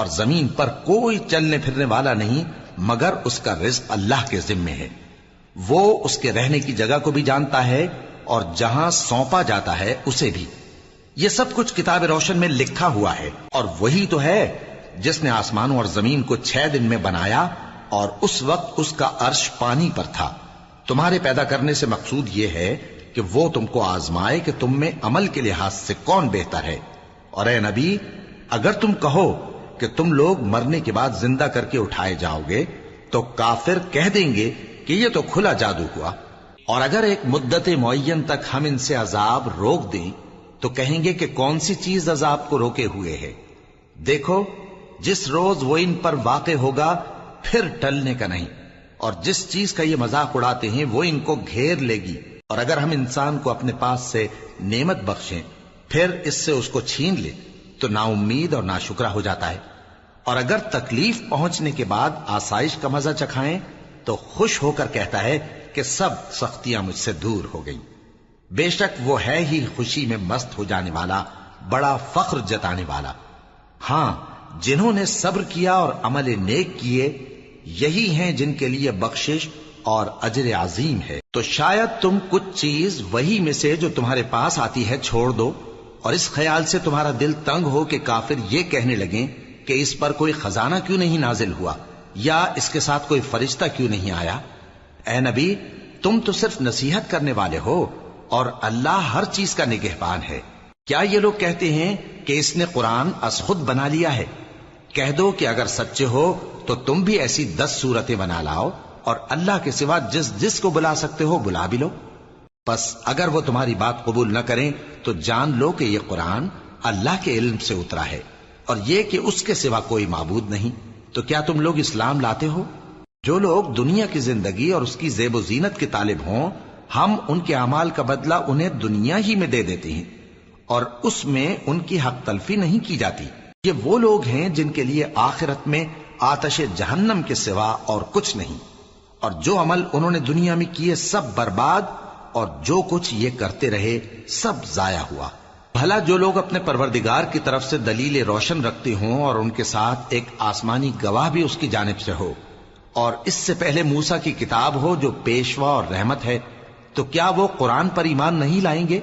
اور زمین پر کوئی چلنے پھرنے والا نہیں مگر اس کا رزق اللہ کے ذمے ہے۔ وہ اس کے رہنے کی جگہ کو بھی جانتا ہے اور جہاں سونپا جاتا ہے اسے بھی۔ یہ سب کچھ کتاب روشن میں لکھا ہوا ہے، اور وہی تو ہے جس نے آسمانوں اور زمین کو 6 دن میں بنایا، اور اس وقت اس کا عرش پانی پر تھا۔ تمہارے پیدا کرنے سے مقصود یہ ہے کہ وہ تم کو آزمائے کہ تم میں عمل کے لحاظ سے کون بہتر ہے۔ اور اے نبی، اگر تم کہو کہ تم لوگ مرنے کے بعد زندہ کر کے اٹھائے جاؤ گے تو کافر کہہ دیں گے کہ یہ تو کھلا جادو ہوا۔ اور اگر ایک مدت معین تک ہم ان سے عذاب روک دیں تو کہیں گے کہ کون سی چیز عذاب کو روکے ہوئے ہے؟ دیکھو، جس روز وہ ان پر واقع ہوگا پھر ٹلنے کا نہیں، اور جس چیز کا یہ مذاق اڑاتے ہیں وہ ان کو گھیر لے گی۔ اور اگر ہم انسان کو اپنے پاس سے نعمت بخشیں پھر اس سے اس کو چھین لے تو نا امید اور ناشکرا ہو جاتا ہے۔ اور اگر تکلیف پہنچنے کے بعد آسائش کا مزہ چکھائیں تو خوش ہو کر کہتا ہے کہ سب سختیاں مجھ سے دور ہو گئیں۔ بے شک وہ ہے ہی خوشی میں مست ہو جانے والا، بڑا فخر جتانے والا۔ ہاں، جنہوں نے صبر کیا اور عمل نیک کیے، یہی ہیں جن کے لیے بخشش اور اجر عظیم ہے۔ تو شاید تم کچھ چیز وہی میں سے جو تمہارے پاس آتی ہے چھوڑ دو، اور اس خیال سے تمہارا دل تنگ ہو کہ کافر یہ کہنے لگیں کہ اس پر کوئی خزانہ کیوں نہیں نازل ہوا، یا اس کے ساتھ کوئی فرشتہ کیوں نہیں آیا۔ اے نبی، تم تو صرف نصیحت کرنے والے ہو، اور اللہ ہر چیز کا نگہبان ہے۔ کیا یہ لوگ کہتے ہیں کہ اس نے قرآن از خود بنا لیا ہے؟ کہہ دو کہ اگر سچے ہو تو تم بھی ایسی 10 صورتیں بنا لاؤ، اور اللہ کے سوا جس جس کو بلا سکتے ہو بلا بھی لو۔ بس اگر وہ تمہاری بات قبول نہ کریں تو جان لو کہ یہ قرآن اللہ کے علم سے اترا ہے، اور یہ کہ اس کے سوا کوئی معبود نہیں۔ تو کیا تم لوگ اسلام لاتے ہو؟ جو لوگ دنیا کی زندگی اور اس کی زیب و زینت کے طالب ہوں، ہم ان کے اعمال کا بدلہ انہیں دنیا ہی میں دے دیتے ہیں، اور اس میں ان کی حق تلفی نہیں کی جاتی۔ یہ وہ لوگ ہیں جن کے لیے آخرت میں آتش جہنم کے سوا اور کچھ نہیں، اور جو عمل انہوں نے دنیا میں کیے سب برباد، اور جو کچھ یہ کرتے رہے سب ضائع ہوا۔ بھلا جو لوگ اپنے پروردگار کی طرف سے دلیل روشن رکھتے ہوں اور ان کے ساتھ ایک آسمانی گواہ بھی اس کی جانب سے ہو، اور اس سے پہلے موسیٰ کی کتاب ہو جو پیشوا اور رحمت ہے، تو کیا وہ قرآن پر ایمان نہیں لائیں گے؟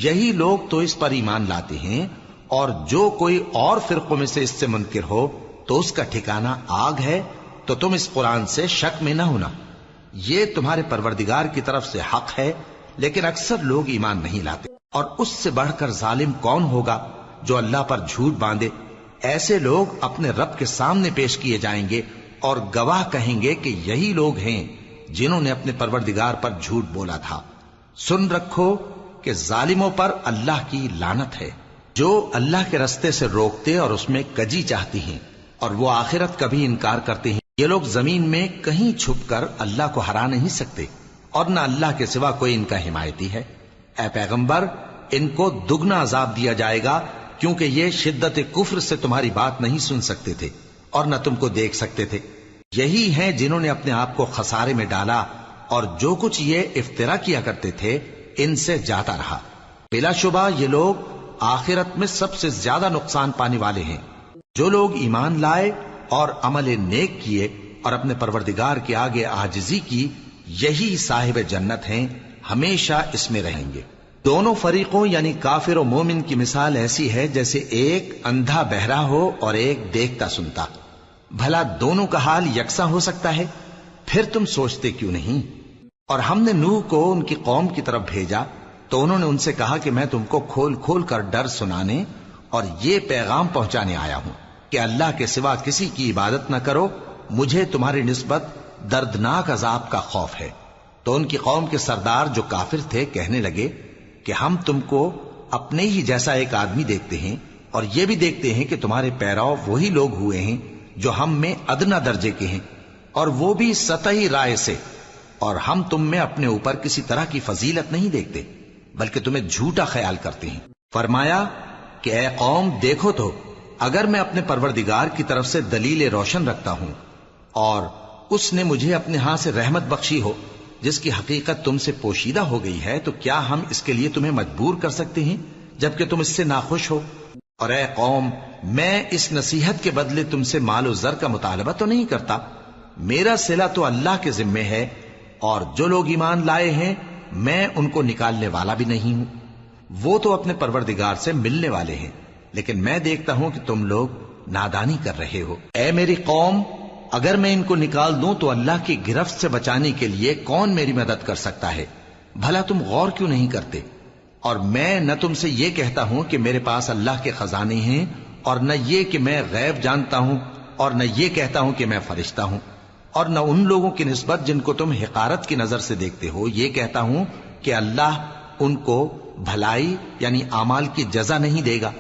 یہی لوگ تو اس پر ایمان لاتے ہیں، اور جو کوئی اور فرقوں میں سے اس سے منکر ہو تو اس کا ٹھکانہ آگ ہے۔ تو تم اس قرآن سے شک میں نہ ہونا، یہ تمہارے پروردگار کی طرف سے حق ہے، لیکن اکثر لوگ ایمان نہیں لاتے۔ اور اس سے بڑھ کر ظالم کون ہوگا جو اللہ پر جھوٹ باندھے؟ ایسے لوگ اپنے رب کے سامنے پیش کیے جائیں گے اور گواہ کہیں گے کہ یہی لوگ ہیں جنہوں نے اپنے پروردگار پر جھوٹ بولا تھا۔ سن رکھو کہ ظالموں پر اللہ کی لعنت ہے، جو اللہ کے رستے سے روکتے اور اس میں کجی چاہتی ہیں، اور وہ آخرت کا بھی انکار کرتے ہیں۔ یہ لوگ زمین میں کہیں چھپ کر اللہ کو ہرا نہیں سکتے، اور نہ اللہ کے سوا کوئی ان کا حمایتی ہے۔ اے پیغمبر، ان کو دگنا عذاب دیا جائے گا، کیونکہ یہ شدت کفر سے تمہاری بات نہیں سن سکتے تھے اور نہ تم کو دیکھ سکتے تھے۔ یہی ہیں جنہوں نے اپنے آپ کو خسارے میں ڈالا، اور جو کچھ یہ افترا کیا کرتے تھے ان سے جاتا رہا۔ بلا شبہ یہ لوگ آخرت میں سب سے زیادہ نقصان پانے والے ہیں۔ جو لوگ ایمان لائے اور عمل نیک کیے اور اپنے پروردگار کے آگے عاجزی کی، یہی صاحب جنت ہیں، ہمیشہ اس میں رہیں گے۔ دونوں فریقوں یعنی کافر و مومن کی مثال ایسی ہے جیسے ایک اندھا بہرا ہو اور ایک دیکھتا سنتا۔ بھلا دونوں کا حال یکساں ہو سکتا ہے؟ پھر تم سوچتے کیوں نہیں؟ اور ہم نے نوح کو ان کی قوم کی طرف بھیجا تو انہوں نے ان سے کہا کہ میں تم کو کھول کھول کر ڈر سنانے اور یہ پیغام پہنچانے آیا ہوں کہ اللہ کے سوا کسی کی عبادت نہ کرو، مجھے تمہاری نسبت دردناک عذاب کا خوف ہے۔ تو ان کی قوم کے سردار جو کافر تھے کہنے لگے کہ ہم تم کو اپنے ہی جیسا ایک آدمی دیکھتے ہیں، اور یہ بھی دیکھتے ہیں کہ تمہارے پیرو وہی لوگ ہوئے ہیں جو ہم میں ادنا درجے کے ہیں، اور وہ بھی سطحی رائے سے، اور ہم تم میں اپنے اوپر کسی طرح کی فضیلت نہیں دیکھتے بلکہ تمہیں جھوٹا خیال کرتے ہیں۔ فرمایا کہ اے قوم، دیکھو تو اگر میں اپنے پروردگار کی طرف سے دلیل روشن رکھتا ہوں اور اس نے مجھے اپنے ہاں سے رحمت بخشی ہو جس کی حقیقت تم سے پوشیدہ ہو گئی ہے، تو کیا ہم اس کے لیے تمہیں مجبور کر سکتے ہیں جبکہ تم اس سے ناخوش ہو؟ اور اے قوم، میں اس نصیحت کے بدلے تم سے مال و زر کا مطالبہ تو نہیں کرتا، میرا صلہ تو اللہ کے ذمے ہے، اور جو لوگ ایمان لائے ہیں میں ان کو نکالنے والا بھی نہیں ہوں، وہ تو اپنے پروردگار سے ملنے والے ہیں، لیکن میں دیکھتا ہوں کہ تم لوگ نادانی کر رہے ہو۔ اے میری قوم، اگر میں ان کو نکال دوں تو اللہ کی گرفت سے بچانے کے لیے کون میری مدد کر سکتا ہے؟ بھلا تم غور کیوں نہیں کرتے؟ اور میں نہ تم سے یہ کہتا ہوں کہ میرے پاس اللہ کے خزانے ہیں، اور نہ یہ کہ میں غیب جانتا ہوں، اور نہ یہ کہتا ہوں کہ میں فرشتہ ہوں، اور نہ ان لوگوں کی نسبت جن کو تم حقارت کی نظر سے دیکھتے ہو یہ کہتا ہوں کہ اللہ ان کو بھلائی یعنی اعمال کی جزا نہیں دے گا۔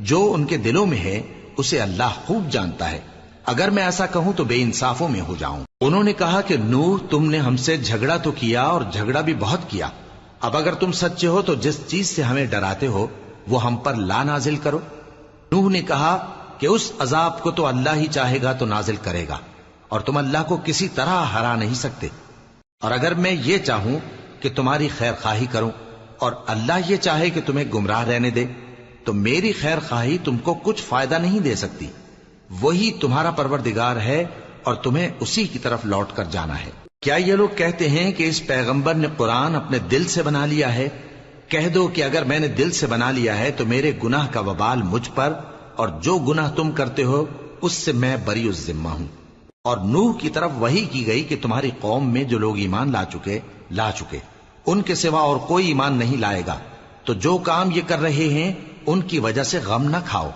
جو ان کے دلوں میں ہے اسے اللہ خوب جانتا ہے، اگر میں ایسا کہوں تو بے انصافوں میں ہو جاؤں۔ انہوں نے کہا کہ نوح، تم نے ہم سے جھگڑا تو کیا اور جھگڑا بھی بہت کیا، اب اگر تم سچے ہو تو جس چیز سے ہمیں ڈراتے ہو وہ ہم پر لا نازل کرو۔ نوح نے کہا کہ اس عذاب کو تو اللہ ہی چاہے گا تو نازل کرے گا، اور تم اللہ کو کسی طرح ہرا نہیں سکتے، اور اگر میں یہ چاہوں کہ تمہاری خیر خواہی کروں اور اللہ یہ چاہے کہ تمہیں گمراہ رہنے دے تو میری خیر خواہی تم کو کچھ فائدہ نہیں دے سکتی، وہی تمہارا پروردگار ہے اور تمہیں اسی کی طرف لوٹ کر جانا ہے۔ کیا یہ لوگ کہتے ہیں کہ اس پیغمبر نے قرآن اپنے دل سے بنا لیا ہے؟ کہہ دو کہ اگر میں نے دل سے بنا لیا ہے تو میرے گناہ کا وبال مجھ پر، اور جو گناہ تم کرتے ہو اس سے میں بری الذمہ ہوں۔ اور نوح کی طرف وحی کی گئی کہ تمہاری قوم میں جو لوگ ایمان لا چکے ان کے سوا اور کوئی ایمان نہیں لائے گا، تو جو کام یہ کر رہے ہیں ان کی وجہ سے غم نہ کھاؤ،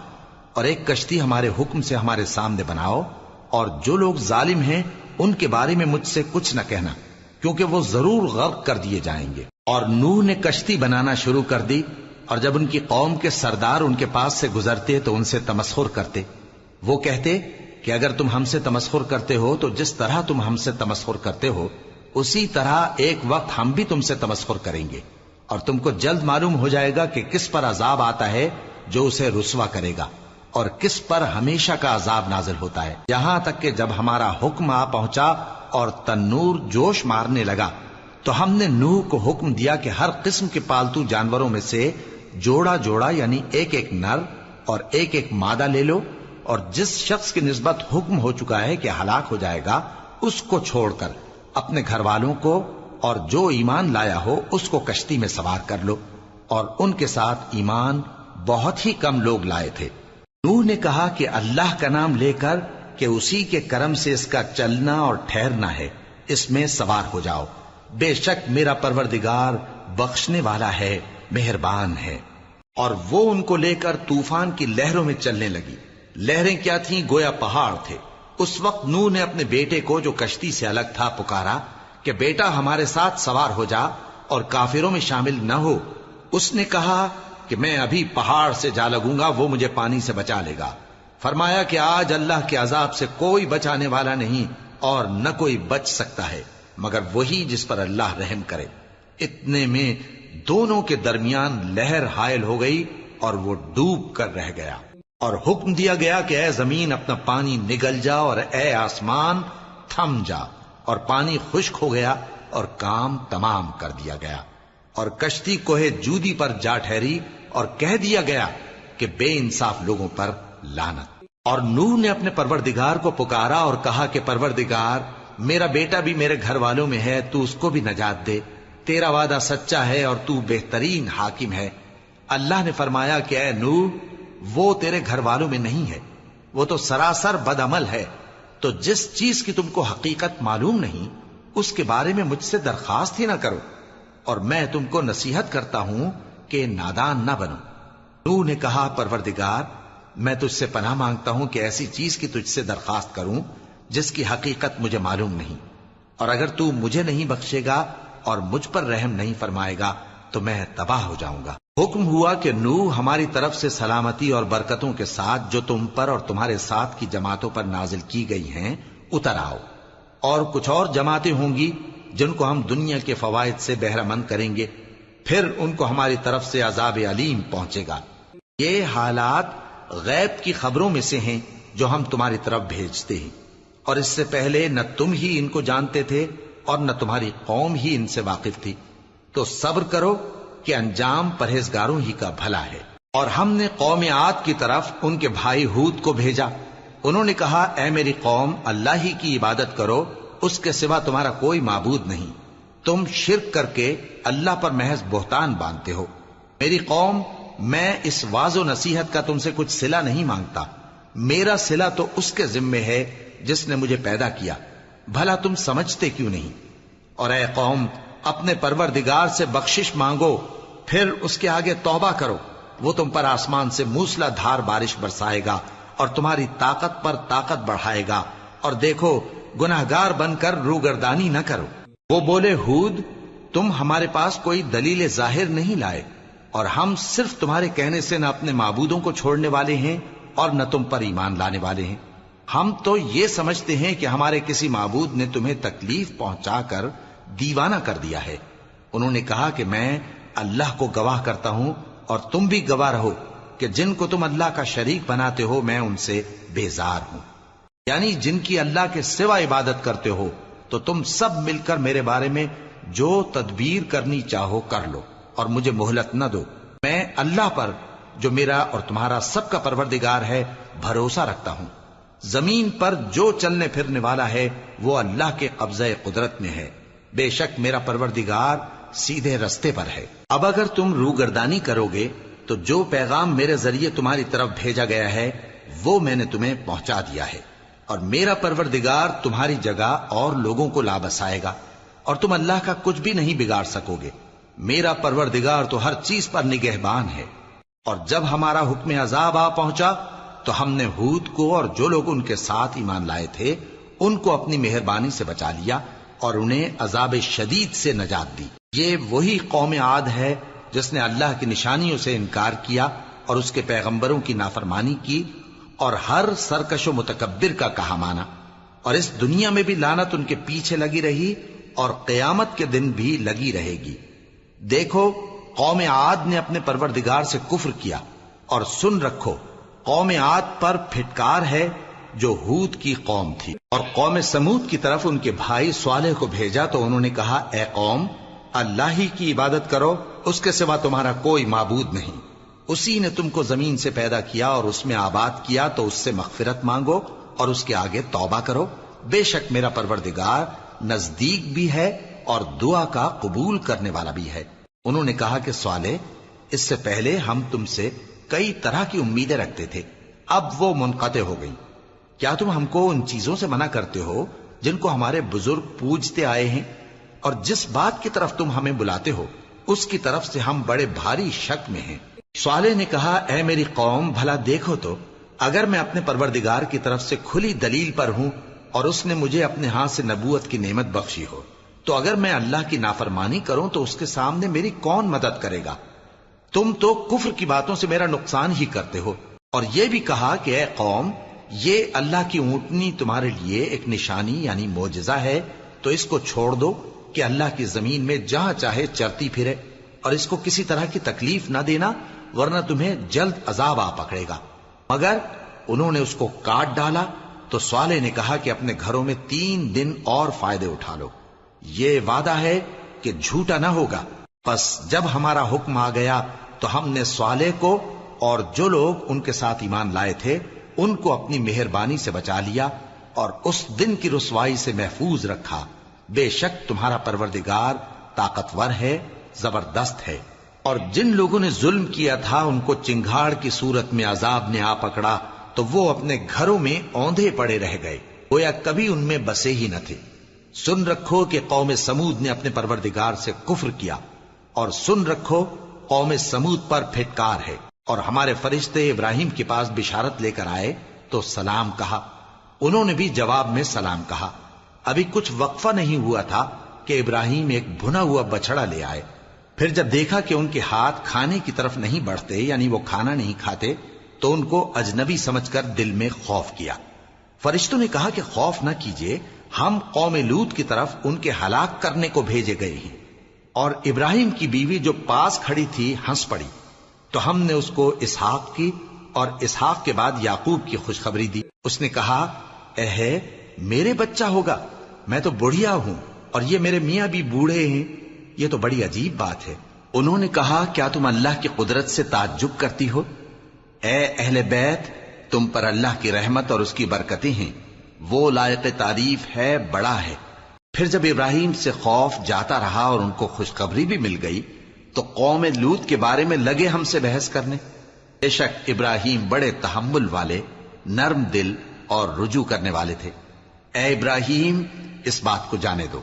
اور ایک کشتی ہمارے حکم سے ہمارے سامنے بناؤ، اور جو لوگ ظالم ہیں ان کے بارے میں مجھ سے کچھ نہ کہنا، کیونکہ وہ ضرور غرق کر دیے جائیں گے۔ اور نوح نے کشتی بنانا شروع کر دی، اور جب ان کی قوم کے سردار ان کے پاس سے گزرتے تو ان سے تمسخر کرتے، وہ کہتے کہ اگر تم ہم سے تمسخر کرتے ہو تو جس طرح تم ہم سے تمسخر کرتے ہو اسی طرح ایک وقت ہم بھی تم سے تمسخر کریں گے، اور تم کو جلد معلوم ہو جائے گا کہ کس پر عذاب آتا ہے جو اسے رسوا کرے گا، اور کس پر ہمیشہ کا عذاب نازل ہوتا ہے، یہاں تک کہ جب ہمارا حکم آ پہنچا اور تنور جوش مارنے لگا تو ہم نے نوح کو حکم دیا کہ ہر قسم کے پالتو جانوروں میں سے جوڑا جوڑا یعنی ایک ایک نر اور ایک ایک مادہ لے لو، اور جس شخص کی نسبت حکم ہو چکا ہے کہ ہلاک ہو جائے گا اس کو چھوڑ کر اپنے گھر والوں کو اور جو ایمان لایا ہو اس کو کشتی میں سوار کر لو، اور ان کے ساتھ ایمان بہت ہی کم لوگ لائے تھے۔ نوح نے کہا کہ اللہ کا نام لے کر کہ اسی کے کرم سے اس کا چلنا اور ٹھہرنا ہے، اس میں سوار ہو جاؤ، بے شک میرا پروردگار بخشنے والا ہے، مہربان ہے۔ اور وہ ان کو لے کر طوفان کی لہروں میں چلنے لگی، لہریں کیا تھیں؟ گویا پہاڑ تھے۔ اس وقت نوح نے اپنے بیٹے کو جو کشتی سے الگ تھا پکارا کہ بیٹا ہمارے ساتھ سوار ہو جا اور کافروں میں شامل نہ ہو۔ اس نے کہا کہ میں ابھی پہاڑ سے جا لگوں گا، وہ مجھے پانی سے بچا لے گا۔ فرمایا کہ آج اللہ کے عذاب سے کوئی بچانے والا نہیں اور نہ کوئی بچ سکتا ہے مگر وہی جس پر اللہ رحم کرے۔ اتنے میں دونوں کے درمیان لہر حائل ہو گئی اور وہ ڈوب کر رہ گیا، اور حکم دیا گیا کہ اے زمین اپنا پانی نگل جا اور اے آسمان تھم جا، اور پانی خشک ہو گیا اور کام تمام کر دیا گیا، اور کشتی کوہ جودی پر جا ٹھہری، اور کہہ دیا گیا کہ بے انصاف لوگوں پر لعنت۔ اور نوح نے اپنے پروردگار کو پکارا اور کہا کہ پروردگار، میرا بیٹا بھی میرے گھر والوں میں ہے، تو اس کو بھی نجات دے، تیرا وعدہ سچا ہے اور تو بہترین حاکم ہے۔ اللہ نے فرمایا کہ اے نوح، وہ تیرے گھر والوں میں نہیں ہے، وہ تو سراسر بد عمل ہے، تو جس چیز کی تم کو حقیقت معلوم نہیں اس کے بارے میں مجھ سے درخواست ہی نہ کرو، اور میں تم کو نصیحت کرتا ہوں کہ نادان نہ بنو۔ نوح نے کہا پروردگار، میں تجھ سے پناہ مانگتا ہوں کہ ایسی چیز کی تجھ سے درخواست کروں جس کی حقیقت مجھے معلوم نہیں، اور اگر تو مجھے نہیں بخشے گا اور مجھ پر رحم نہیں فرمائے گا تو میں تباہ ہو جاؤں گا۔ حکم ہوا کہ نوح ہماری طرف سے سلامتی اور برکتوں کے ساتھ جو تم پر اور تمہارے ساتھ کی جماعتوں پر نازل کی گئی ہیں اتر آؤ، اور کچھ اور جماعتیں ہوں گی جن کو ہم دنیا کے فوائد سے بہرہ مند کریں گے، پھر ان کو ہماری طرف سے عذاب علیم پہنچے گا۔ یہ حالات غیب کی خبروں میں سے ہیں جو ہم تمہاری طرف بھیجتے ہیں، اور اس سے پہلے نہ تم ہی ان کو جانتے تھے اور نہ تمہاری قوم ہی ان سے واقف تھی، تو صبر کرو کہ انجام پرہیزگاروں ہی کا بھلا ہے۔ اور ہم نے قوم عاد کی طرف ان کے بھائی ہود کو بھیجا. انہوں نے کہا اے میری قوم اللہ ہی کی عبادت کرو، اس کے سوا تمہارا کوئی معبود نہیں. تم شرک کر کے اللہ پر محض بہتان باندھتے ہو. میری قوم میں اس واض و نصیحت کا تم سے کچھ صلہ نہیں مانگتا. میرا صلہ تو اس کے ذمے ہے جس نے مجھے پیدا کیا. بھلا تم سمجھتے کیوں نہیں؟ اور اے قوم اپنے پروردگار سے بخشش مانگو، پھر اس کے آگے توبہ کرو. وہ تم پر آسمان سے موسلا دھار بارش برسائے گا اور تمہاری طاقت پر طاقت بڑھائے گا. اور دیکھو گناہگار بن کر روگردانی نہ کرو. وہ بولے ہود تم ہمارے پاس کوئی دلیل ظاہر نہیں لائے، اور ہم صرف تمہارے کہنے سے نہ اپنے معبودوں کو چھوڑنے والے ہیں اور نہ تم پر ایمان لانے والے ہیں. ہم تو یہ سمجھتے ہیں کہ ہمارے کسی معبود نے تمہیں تکلیف پہنچا کر دیوانہ کر دیا ہے. انہوں نے کہا کہ میں اللہ کو گواہ کرتا ہوں اور تم بھی گواہ رہو کہ جن کو تم اللہ کا شریک بناتے ہو میں ان سے بیزار ہوں. یعنی جن کی اللہ کے سوا عبادت کرتے ہو تو تم سب مل کر میرے بارے میں جو تدبیر کرنی چاہو کر لو اور مجھے مہلت نہ دو. میں اللہ پر جو میرا اور تمہارا سب کا پروردگار ہے بھروسہ رکھتا ہوں. زمین پر جو چلنے پھرنے والا ہے وہ اللہ کے قبضہ قدرت میں ہے. بے شک میرا پروردگار سیدھے رستے پر ہے. اب اگر تم روگردانی کرو گے تو جو پیغام میرے ذریعے تمہاری طرف بھیجا گیا ہے وہ میں نے تمہیں پہنچا دیا ہے، اور میرا پروردگار تمہاری جگہ اور لوگوں کو لا بسائے گا، اور تم اللہ کا کچھ بھی نہیں بگاڑ سکو گے. میرا پروردگار تو ہر چیز پر نگہبان ہے. اور جب ہمارا حکم عذاب آ پہنچا تو ہم نے ہود کو اور جو لوگ ان کے ساتھ ایمان لائے تھے ان کو اپنی مہربانی سے بچا لیا اور انہیں عذاب شدید سے نجات دی. یہ وہی قوم عاد ہے جس نے اللہ کی نشانیوں سے انکار کیا اور اس کے پیغمبروں کی نافرمانی کی اور ہر سرکش و متکبر کا کہا مانا. اور اس دنیا میں بھی لعنت ان کے پیچھے لگی رہی اور قیامت کے دن بھی لگی رہے گی. دیکھو قوم عاد نے اپنے پروردگار سے کفر کیا، اور سن رکھو قوم عاد پر پھٹکار ہے جو ہود کی قوم تھی. اور قوم سمود کی طرف ان کے بھائی صالح کو بھیجا تو انہوں نے کہا اے قوم اللہ ہی کی عبادت کرو، اس کے سوا تمہارا کوئی معبود نہیں. اسی نے تم کو زمین سے پیدا کیا اور اس میں آباد کیا، تو اس سے مغفرت مانگو اور اس کے آگے توبہ کرو. بے شک میرا پروردگار نزدیک بھی ہے اور دعا کا قبول کرنے والا بھی ہے. انہوں نے کہا کہ صالح اس سے پہلے ہم تم سے کئی طرح کی امیدیں رکھتے تھے، اب وہ منقطع ہو گئی. کیا تم ہم کو ان چیزوں سے منع کرتے ہو جن کو ہمارے بزرگ پوجتے آئے ہیں؟ اور جس بات کی طرف تم ہمیں بلاتے ہو اس کی طرف سے ہم بڑے بھاری شک میں ہیں. صالح نے کہا اے میری قوم بھلا دیکھو تو اگر میں اپنے پروردگار کی طرف سے کھلی دلیل پر ہوں اور اس نے مجھے اپنے ہاتھ سے نبوت کی نعمت بخشی ہو، تو اگر میں اللہ کی نافرمانی کروں تو اس کے سامنے میری کون مدد کرے گا؟ تم تو کفر کی باتوں سے میرا نقصان ہی کرتے ہو. اور یہ بھی کہا کہ اے قوم یہ اللہ کی اونٹنی تمہارے لیے ایک نشانی یعنی معجزہ ہے، تو اس کو چھوڑ دو کہ اللہ کی زمین میں جہاں چاہے چرتی پھرے، اور اس کو کسی طرح کی تکلیف نہ دینا ورنہ تمہیں جلد عذاب آ پکڑے گا. مگر انہوں نے اس کو کاٹ ڈالا. تو صالح نے کہا کہ اپنے گھروں میں 3 دن اور فائدے اٹھا لو، یہ وعدہ ہے کہ جھوٹا نہ ہوگا. پس جب ہمارا حکم آ گیا تو ہم نے صالح کو اور جو لوگ ان کے ساتھ ایمان لائے تھے ان کو اپنی مہربانی سے بچا لیا اور اس دن کی رسوائی سے محفوظ رکھا. بے شک تمہارا پروردگار طاقتور ہے، زبردست ہے. اور جن لوگوں نے ظلم کیا تھا ان کو چنگھاڑ کی صورت میں عذاب نے آ پکڑا تو وہ اپنے گھروں میں اوندھے پڑے رہ گئے، گویا کبھی ان میں بسے ہی نہ تھے. سن رکھو کہ قوم سمود نے اپنے پروردگار سے کفر کیا، اور سن رکھو قوم سمود پر پھٹکار ہے. اور ہمارے فرشتے ابراہیم کے پاس بشارت لے کر آئے تو سلام کہا، انہوں نے بھی جواب میں سلام کہا. ابھی کچھ وقفہ نہیں ہوا تھا کہ ابراہیم ایک بھنا ہوا بچڑا لے آئے. پھر جب دیکھا کہ ان کے ہاتھ کھانے کی طرف نہیں بڑھتے یعنی وہ کھانا نہیں کھاتے تو ان کو اجنبی سمجھ کر دل میں خوف کیا. فرشتوں نے کہا کہ خوف نہ کیجیے، ہم قوم لوط کی طرف ان کے ہلاک کرنے کو بھیجے گئے ہیں. اور ابراہیم کی بیوی جو پاس کھڑی تھی ہنس پڑی، تو ہم نے اس کو اسحاق کی اور اسحاق کے بعد یعقوب کی خوشخبری دی. اس نے کہا اے میرے بچہ ہوگا، میں تو بڑھیا ہوں اور یہ میرے میاں بھی بوڑھے ہیں، یہ تو بڑی عجیب بات ہے. انہوں نے کہا کیا تم اللہ کی قدرت سے تعجب کرتی ہو؟ اے اہل بیت، تم پر اللہ کی رحمت اور اس کی برکتیں ہیں، وہ لائق تعریف ہے، بڑا ہے۔ پھر جب ابراہیم سے خوف جاتا رہا اور ان کو خوشخبری بھی مل گئی تو قوم لوط کے بارے میں لگے ہم سے بحث کرنے۔ بے شک ابراہیم بڑے تحمل والے، نرم دل اور رجوع کرنے والے تھے۔ اے ابراہیم، اس بات کو جانے دو،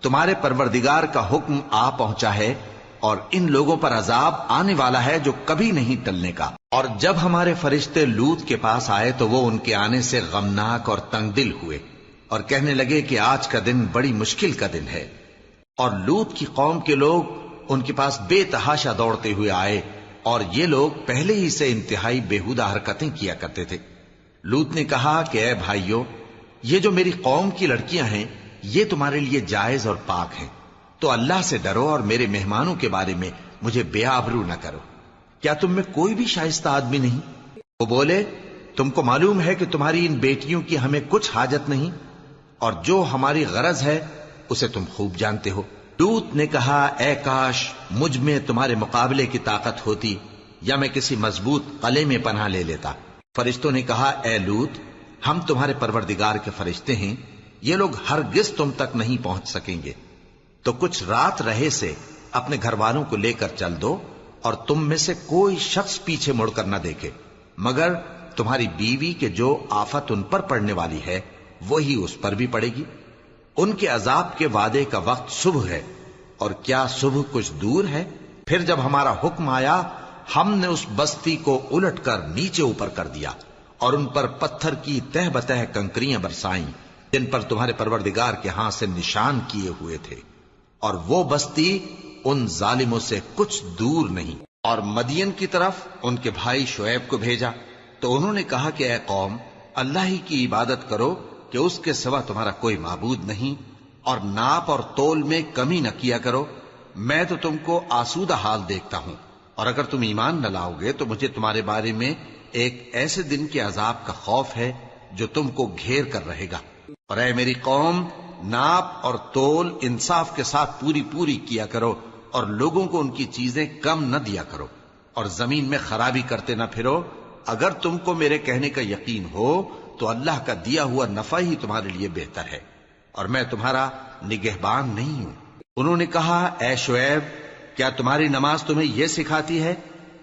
تمہارے پروردگار کا حکم آ پہنچا ہے اور ان لوگوں پر عذاب آنے والا ہے جو کبھی نہیں ٹلنے کا۔ اور جب ہمارے فرشتے لوط کے پاس آئے تو وہ ان کے آنے سے غمناک اور تنگ دل ہوئے اور کہنے لگے کہ آج کا دن بڑی مشکل کا دن ہے۔ اور لوط کی قوم کے لوگ ان کے پاس بے تحاشا دوڑتے ہوئے آئے اور یہ لوگ پہلے ہی سے انتہائی بےہودہ حرکتیں کیا کرتے تھے۔ لوط نے کہا کہ اے بھائیو، یہ جو میری قوم کی لڑکیاں ہیں یہ تمہارے لیے جائز اور پاک ہیں، تو اللہ سے ڈرو اور میرے مہمانوں کے بارے میں مجھے بے آبرو نہ کرو۔ کیا تم میں کوئی بھی شائستہ آدمی نہیں؟ وہ بولے تم کو معلوم ہے کہ تمہاری ان بیٹیوں کی ہمیں کچھ حاجت نہیں، اور جو ہماری غرض ہے اسے تم خوب جانتے ہو۔ لوط نے کہا اے کاش مجھ میں تمہارے مقابلے کی طاقت ہوتی یا میں کسی مضبوط قلعے میں پناہ لے لیتا۔ فرشتوں نے کہا اے لوط، ہم تمہارے پروردگار کے فرشتے ہیں، یہ لوگ ہرگز تم تک نہیں پہنچ سکیں گے، تو کچھ رات رہے سے اپنے گھر والوں کو لے کر چل دو اور تم میں سے کوئی شخص پیچھے مڑ کر نہ دیکھے مگر تمہاری بیوی کے جو آفت ان پر پڑنے والی ہے وہی اس پر بھی پڑے گی۔ ان کے عذاب کے وعدے کا وقت صبح ہے، اور کیا صبح کچھ دور ہے؟ پھر جب ہمارا حکم آیا ہم نے اس بستی کو الٹ کر نیچے اوپر کر دیا اور ان پر پتھر کی تہ بتہ کنکریاں برسائیں جن پر تمہارے پروردگار کے ہاں سے نشان کیے ہوئے تھے، اور وہ بستی ان ظالموں سے کچھ دور نہیں۔ اور مدین کی طرف ان کے بھائی شعیب کو بھیجا تو انہوں نے کہا کہ اے قوم، اللہ ہی کی عبادت کرو کہ اس کے سوا تمہارا کوئی معبود نہیں، اور ناپ اور تول میں کمی نہ کیا کرو، میں تو تم کو آسودہ حال دیکھتا ہوں، اور اگر تم ایمان نہ لاؤ گے تو مجھے تمہارے بارے میں ایک ایسے دن کے عذاب کا خوف ہے جو تم کو گھیر کر رہے گا۔ اور اے میری قوم، ناپ اور تول انصاف کے ساتھ پوری پوری کیا کرو، اور لوگوں کو ان کی چیزیں کم نہ دیا کرو، اور زمین میں خرابی کرتے نہ پھرو۔ اگر تم کو میرے کہنے کا یقین ہو تو اللہ کا دیا ہوا نفع ہی تمہارے لیے بہتر ہے، اور میں تمہارا نگہبان نہیں ہوں۔ انہوں نے کہا اے شعیب، کیا تمہاری نماز تمہیں یہ سکھاتی ہے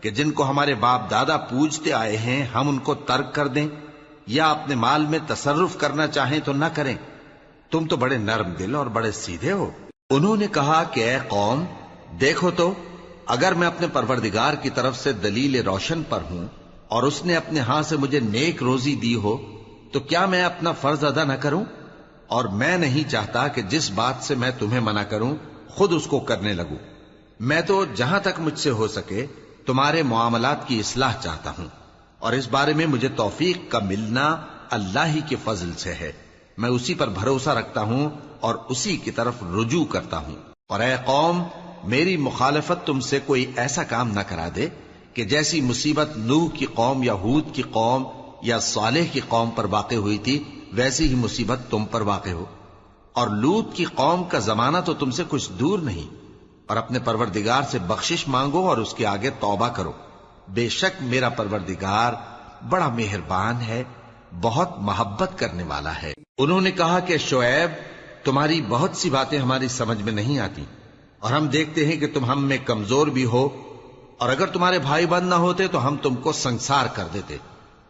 کہ جن کو ہمارے باپ دادا پوجتے آئے ہیں ہم ان کو ترک کر دیں، یا اپنے مال میں تصرف کرنا چاہیں تو نہ کریں؟ تم تو بڑے نرم دل اور بڑے سیدھے ہو۔ انہوں نے کہا کہ اے قوم، دیکھو تو اگر میں اپنے پروردگار کی طرف سے دلیل روشن پر ہوں اور اس نے اپنے ہاں سے مجھے نیک روزی دی ہو تو کیا میں اپنا فرض ادا نہ کروں؟ اور میں نہیں چاہتا کہ جس بات سے میں تمہیں منع کروں خود اس کو کرنے لگوں۔ میں تو جہاں تک مجھ سے ہو سکے تمہارے معاملات کی اصلاح چاہتا ہوں، اور اس بارے میں مجھے توفیق کا ملنا اللہ ہی کے فضل سے ہے۔ میں اسی پر بھروسہ رکھتا ہوں اور اسی کی طرف رجوع کرتا ہوں۔ اور اے قوم، میری مخالفت تم سے کوئی ایسا کام نہ کرا دے کہ جیسی مصیبت نوح کی قوم یا ہود کی قوم یا صالح کی قوم پر واقع ہوئی تھی ویسی ہی مصیبت تم پر واقع ہو۔ اور لوط کی قوم کا زمانہ تو تم سے کچھ دور نہیں، اور اپنے پروردگار سے بخشش مانگو اور اس کے آگے توبہ کرو، بے شک میرا پروردگار بڑا مہربان ہے، بہت محبت کرنے والا ہے۔ انہوں نے کہا کہ شعیب، تمہاری بہت سی باتیں ہماری سمجھ میں نہیں آتی، اور ہم دیکھتے ہیں کہ تم ہم میں کمزور بھی ہو، اور اگر تمہارے بھائی بند نہ ہوتے تو ہم تم کو سنسار کر دیتے،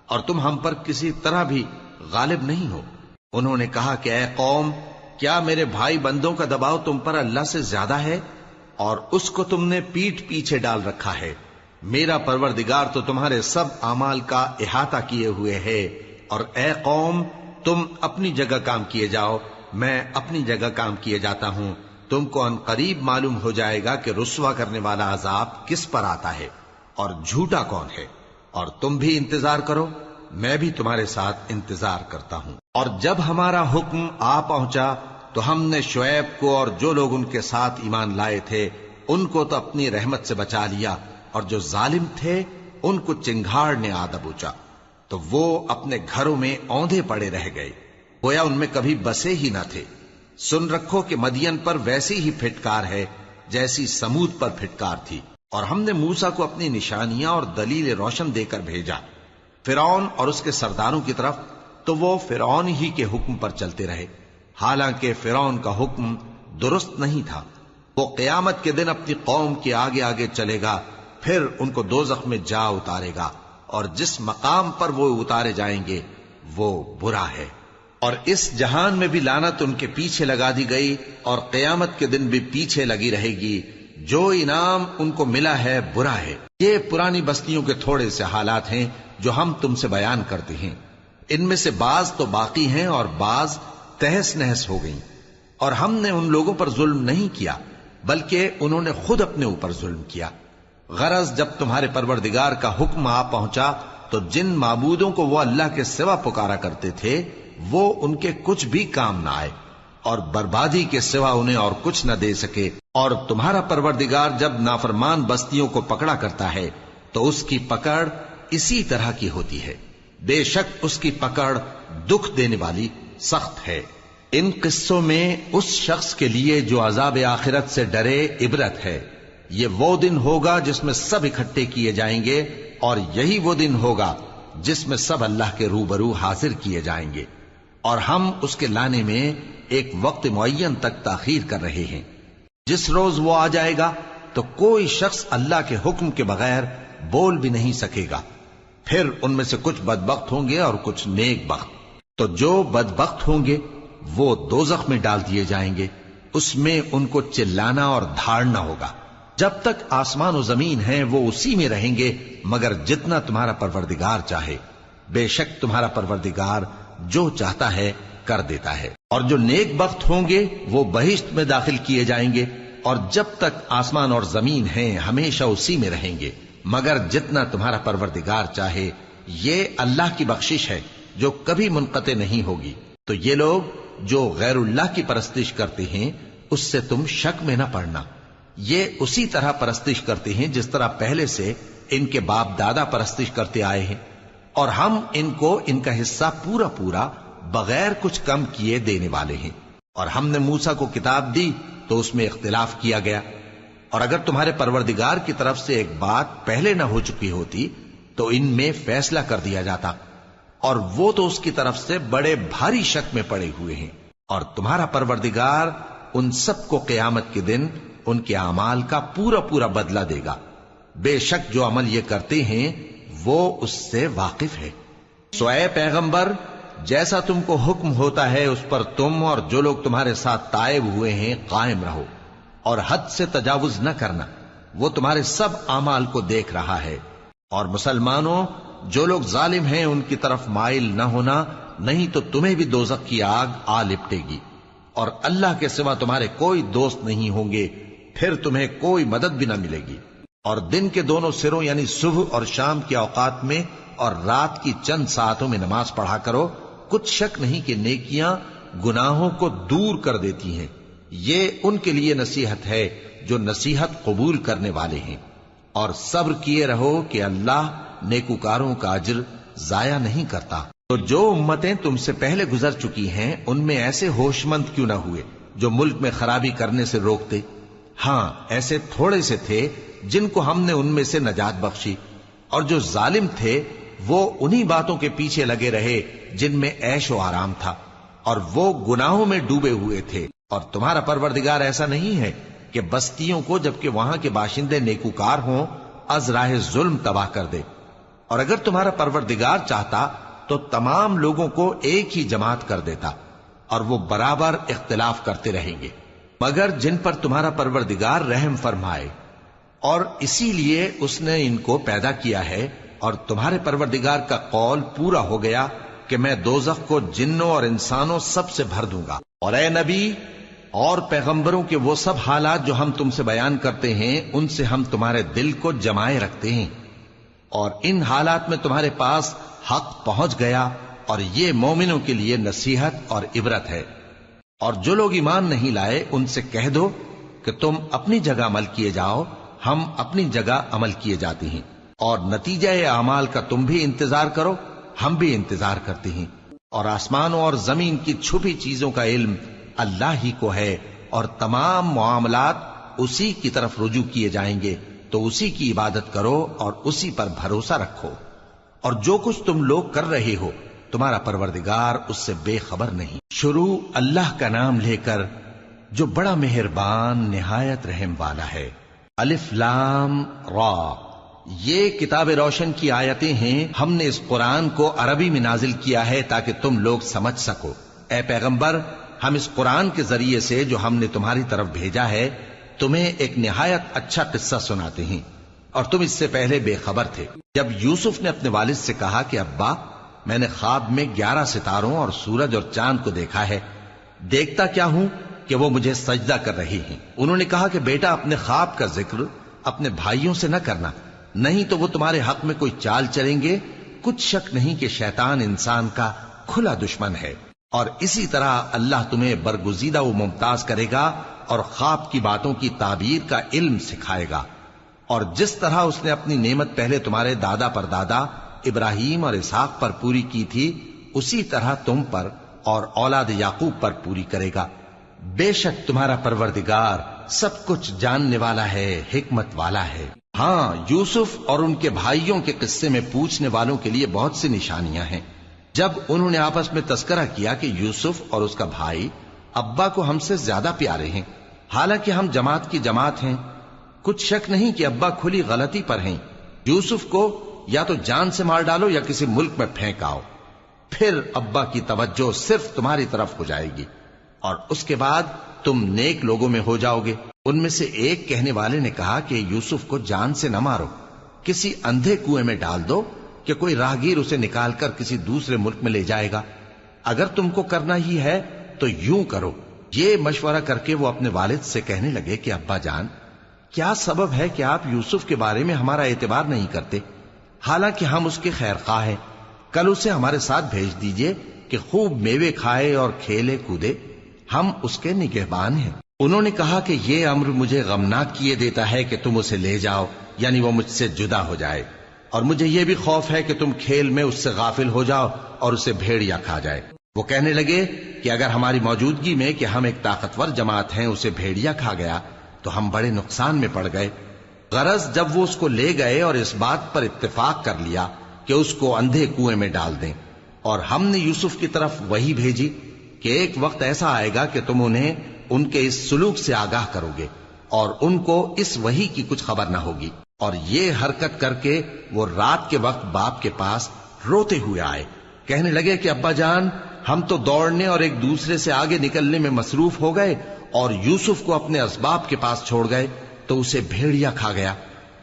اور تم ہم پر کسی طرح بھی غالب نہیں ہو۔ انہوں نے کہا کہ اے قوم، کیا میرے بھائی بندوں کا دباؤ تم پر اللہ سے زیادہ ہے، اور اس کو تم نے پیٹھ پیچھے ڈال رکھا ہے؟ میرا پروردگار تو تمہارے سب اعمال کا احاطہ کیے ہوئے ہے۔ اور اے قوم، تم اپنی جگہ کام کیے جاؤ، میں اپنی جگہ کام کیے جاتا ہوں۔ تم کو ان قریب معلوم ہو جائے گا کہ رسوا کرنے والا عذاب کس پر آتا ہے اور جھوٹا کون ہے، اور تم بھی انتظار کرو، میں بھی تمہارے ساتھ انتظار کرتا ہوں۔ اور جب ہمارا حکم آ پہنچا تو ہم نے شعیب کو اور جو لوگ ان کے ساتھ ایمان لائے تھے ان کو تو اپنی رحمت سے بچا لیا، اور جو ظالم تھے ان کو چنگھاڑ نے آ دبوچا، تو وہ اپنے گھروں میں اوندھے پڑے رہ گئے، گویا ان میں کبھی بسے ہی نہ تھے۔ سن رکھو کہ مدین پر ویسی ہی پھٹکار ہے جیسی سمود پر پھٹکار تھی۔ اور ہم نے موسیٰ کو اپنی نشانیاں اور دلیل روشن دے کر بھیجا فرعون اور اس کے سرداروں کی طرف، تو وہ فرعون ہی کے حکم پر چلتے رہے، حالانکہ فرعون کا حکم درست نہیں تھا۔ وہ قیامت کے دن اپنی قوم کے آگے آگے چلے گا، پھر ان کو دوزخ میں جا اتارے گا، اور جس مقام پر وہ اتارے جائیں گے وہ برا ہے۔ اور اس جہان میں بھی لعنت ان کے پیچھے لگا دی گئی، اور قیامت کے دن بھی پیچھے لگی رہے گی۔ جو انعام ان کو ملا ہے برا ہے۔ یہ پرانی بستیوں کے تھوڑے سے حالات ہیں جو ہم تم سے بیان کرتے ہیں، ان میں سے بعض تو باقی ہیں اور بعض تہس نہس ہو گئیں۔ اور ہم نے ان لوگوں پر ظلم نہیں کیا بلکہ انہوں نے خود اپنے اوپر ظلم کیا۔ غرض جب تمہارے پروردگار کا حکم آ پہنچا تو جن معبودوں کو وہ اللہ کے سوا پکارا کرتے تھے وہ ان کے کچھ بھی کام نہ آئے، اور بربادی کے سوا انہیں اور کچھ نہ دے سکے۔ اور تمہارا پروردگار جب نافرمان بستیوں کو پکڑا کرتا ہے تو اس کی پکڑ اسی طرح کی ہوتی ہے، بے شک اس کی پکڑ دکھ دینے والی سخت ہے۔ ان قصوں میں اس شخص کے لیے جو عذاب آخرت سے ڈرے عبرت ہے۔ یہ وہ دن ہوگا جس میں سب اکٹھے کیے جائیں گے، اور یہی وہ دن ہوگا جس میں سب اللہ کے روبرو حاضر کیے جائیں گے، اور ہم اس کے لانے میں ایک وقت معین تک تاخیر کر رہے ہیں۔ جس روز وہ آ جائے گا تو کوئی شخص اللہ کے حکم کے بغیر بول بھی نہیں سکے گا۔ پھر ان میں سے کچھ بدبخت ہوں گے اور کچھ نیک بخت۔ تو جو بدبخت ہوں گے وہ دوزخ میں ڈال دیے جائیں گے، اس میں ان کو چلانا اور دھاڑنا ہوگا۔ جب تک آسمان و زمین ہیں وہ اسی میں رہیں گے مگر جتنا تمہارا پروردگار چاہے، بے شک تمہارا پروردگار جو چاہتا ہے کر دیتا ہے۔ اور جو نیک بخت ہوں گے وہ بہشت میں داخل کیے جائیں گے، اور جب تک آسمان اور زمین ہیں ہمیشہ اسی میں رہیں گے مگر جتنا تمہارا پروردگار چاہے۔ یہ اللہ کی بخشش ہے جو کبھی منقطع نہیں ہوگی۔ تو یہ لوگ جو غیر اللہ کی پرستش کرتے ہیں اس سے تم شک میں نہ پڑنا، یہ اسی طرح پرستش کرتے ہیں جس طرح پہلے سے ان کے باپ دادا پرستش کرتے آئے ہیں، اور ہم ان کو ان کا حصہ پورا پورا بغیر کچھ کم کیے دینے والے ہیں۔ اور ہم نے موسیٰ کو کتاب دی تو اس میں اختلاف کیا گیا، اور اگر تمہارے پروردگار کی طرف سے ایک بات پہلے نہ ہو چکی ہوتی تو ان میں فیصلہ کر دیا جاتا، اور وہ تو اس کی طرف سے بڑے بھاری شک میں پڑے ہوئے ہیں۔ اور تمہارا پروردگار ان سب کو قیامت کے دن ان کے اعمال کا پورا پورا بدلہ دے گا، بے شک جو عمل یہ کرتے ہیں وہ اس سے واقف ہے۔ سو اے پیغمبر، جیسا تم کو حکم ہوتا ہے اس پر تم اور جو لوگ تمہارے ساتھ تائب ہوئے ہیں قائم رہو، اور حد سے تجاوز نہ کرنا، وہ تمہارے سب اعمال کو دیکھ رہا ہے۔ اور مسلمانوں، جو لوگ ظالم ہیں ان کی طرف مائل نہ ہونا، نہیں تو تمہیں بھی دوزخ کی آگ آ لپٹے گی، اور اللہ کے سوا تمہارے کوئی دوست نہیں ہوں گے، پھر تمہیں کوئی مدد بھی نہ ملے گی۔ اور دن کے دونوں سروں یعنی صبح اور شام کے اوقات میں اور رات کی چند ساعتوں میں نماز پڑھا کرو، کچھ شک نہیں کہ نیکیاں گناہوں کو دور کر دیتی ہیں۔ یہ ان کے لیے نصیحت ہے جو نصیحت قبول کرنے والے ہیں۔ اور صبر کیے رہو کہ اللہ نیکوکاروں کا اجر ضائع نہیں کرتا۔ تو جو امتیں تم سے پہلے گزر چکی ہیں ان میں ایسے ہوش مند کیوں نہ ہوئے جو ملک میں خرابی کرنے سے روکتے؟ ہاں، ایسے تھوڑے سے تھے جن کو ہم نے ان میں سے نجات بخشی، اور جو ظالم تھے وہ انہی باتوں کے پیچھے لگے رہے جن میں عیش و آرام تھا، اور وہ گناہوں میں ڈوبے ہوئے تھے۔ اور تمہارا پروردگار ایسا نہیں ہے کہ بستیوں کو جبکہ وہاں کے باشندے نیکوکار ہوں از راہ ظلم تباہ کر دے۔ اور اگر تمہارا پروردگار چاہتا تو تمام لوگوں کو ایک ہی جماعت کر دیتا، اور وہ برابر اختلاف کرتے رہیں گے، مگر جن پر تمہارا پروردگار رحم فرمائے، اور اسی لیے اس نے ان کو پیدا کیا ہے۔ اور تمہارے پروردگار کا قول پورا ہو گیا کہ میں دوزخ کو جنوں اور انسانوں سب سے بھر دوں گا۔ اور اے نبی اور پیغمبروں کے وہ سب حالات جو ہم تم سے بیان کرتے ہیں ان سے ہم تمہارے دل کو جمائے رکھتے ہیں، اور ان حالات میں تمہارے پاس حق پہنچ گیا، اور یہ مومنوں کے لیے نصیحت اور عبرت ہے۔ اور جو لوگ ایمان نہیں لائے ان سے کہہ دو کہ تم اپنی جگہ عمل کیے جاؤ، ہم اپنی جگہ عمل کیے جاتے ہیں، اور نتیجہ اعمال کا تم بھی انتظار کرو، ہم بھی انتظار کرتے ہیں۔ اور آسمانوں اور زمین کی چھپی چیزوں کا علم اللہ ہی کو ہے، اور تمام معاملات اسی کی طرف رجوع کیے جائیں گے۔ تو اسی کی عبادت کرو اور اسی پر بھروسہ رکھو، اور جو کچھ تم لوگ کر رہے ہو تمہارا پروردگار اس سے بے خبر نہیں۔ شروع اللہ کا نام لے کر جو بڑا مہربان نہایت رحم والا ہے۔ الف لام را، یہ کتاب روشن کی آیتیں ہیں۔ ہم نے اس قرآن کو عربی میں نازل کیا ہے تاکہ تم لوگ سمجھ سکو۔ اے پیغمبر، ہم اس قرآن کے ذریعے سے جو ہم نے تمہاری طرف بھیجا ہے تمہیں ایک نہایت اچھا قصہ سناتے ہیں، اور تم اس سے پہلے بے خبر تھے۔ جب یوسف نے اپنے والد سے کہا کہ ابا، میں نے خواب میں 11 ستاروں اور سورج اور چاند کو دیکھا ہے، دیکھتا کیا ہوں کہ وہ مجھے سجدہ کر رہی ہیں۔ انہوں نے کہا کہ بیٹا، اپنے خواب کا ذکر اپنے بھائیوں سے نہ کرنا، نہیں تو وہ تمہارے حق میں کوئی چال چلیں گے۔ کچھ شک نہیں کہ شیطان انسان کا کھلا دشمن ہے، اور اسی طرح اللہ تمہیں برگزیدہ و ممتاز کرے گا اور خواب کی باتوں کی تعبیر کا علم سکھائے گا، اور جس طرح اس نے اپنی نعمت پہلے تمہارے دادا پر دادا ابراہیم اور اسحاق پر پوری کی تھی، اسی طرح تم پر اور اولاد یعقوب پر پوری کرے گا۔ بے شک تمہارا پروردگار سب کچھ جاننے والا ہے، حکمت والا ہے۔ ہاں، یوسف اور ان کے بھائیوں کے قصے میں پوچھنے والوں کے لیے بہت سی نشانیاں ہیں۔ جب انہوں نے آپس میں تذکرہ کیا کہ یوسف اور اس کا بھائی ابا کو ہم سے زیادہ پیارے ہیں، حالانکہ ہم جماعت کی جماعت ہیں، کچھ شک نہیں کہ ابا کھلی غلطی پر ہیں، یوسف کو یا تو جان سے مار ڈالو یا کسی ملک میں پھینک آؤ، پھر ابا کی توجہ صرف تمہاری طرف ہو جائے گی، اور اس کے بعد تم نیک لوگوں میں ہو جاؤ گے۔ ان میں سے ایک کہنے والے نے کہا کہ یوسف کو جان سے نہ مارو، کسی اندھے کنویں میں ڈال دو کہ کوئی راہگیر اسے نکال کر کسی دوسرے ملک میں لے جائے گا۔ اگر تم کو کرنا ہی ہے تو یوں کرو۔ یہ مشورہ کر کے وہ اپنے والد سے کہنے لگے کہ ابا جان، کیا سبب ہے کہ آپ یوسف کے بارے میں ہمارا اعتبار نہیں کرتے؟ حالانکہ ہم اس کے خیر خواہ ہیں، کل اسے ہمارے ساتھ بھیج دیجئے کہ خوب میوے کھائے اور کھیلے کودے، ہم اس کے نگہبان ہیں۔ انہوں نے کہا کہ یہ امر مجھے غمناک کیے دیتا ہے کہ تم اسے لے جاؤ، یعنی وہ مجھ سے جدا ہو جائے، اور مجھے یہ بھی خوف ہے کہ تم کھیل میں اس سے غافل ہو جاؤ اور اسے بھیڑیا کھا جائے۔ وہ کہنے لگے کہ اگر ہماری موجودگی میں کہ ہم ایک طاقتور جماعت ہیں اسے بھیڑیا کھا گیا تو ہم بڑے نقصان میں پڑ گئے۔ غرض جب وہ اس کو لے گئے اور اس بات پر اتفاق کر لیا کہ اس کو اندھے کنویں میں ڈال دیں، اور ہم نے یوسف کی طرف وحی بھیجی کہ ایک وقت ایسا آئے گا کہ تم انہیں ان کے اس سلوک سے آگاہ کرو گے، اور ان کو اس وحی کی کچھ خبر نہ ہوگی۔ اور یہ حرکت کر کے وہ رات کے وقت باپ کے پاس روتے ہوئے آئے، کہنے لگے کہ ابا جان، ہم تو دوڑنے اور ایک دوسرے سے آگے نکلنے میں مصروف ہو گئے اور یوسف کو اپنے اسباب کے پاس چھوڑ گئے تو اسے بھیڑیا کھا گیا،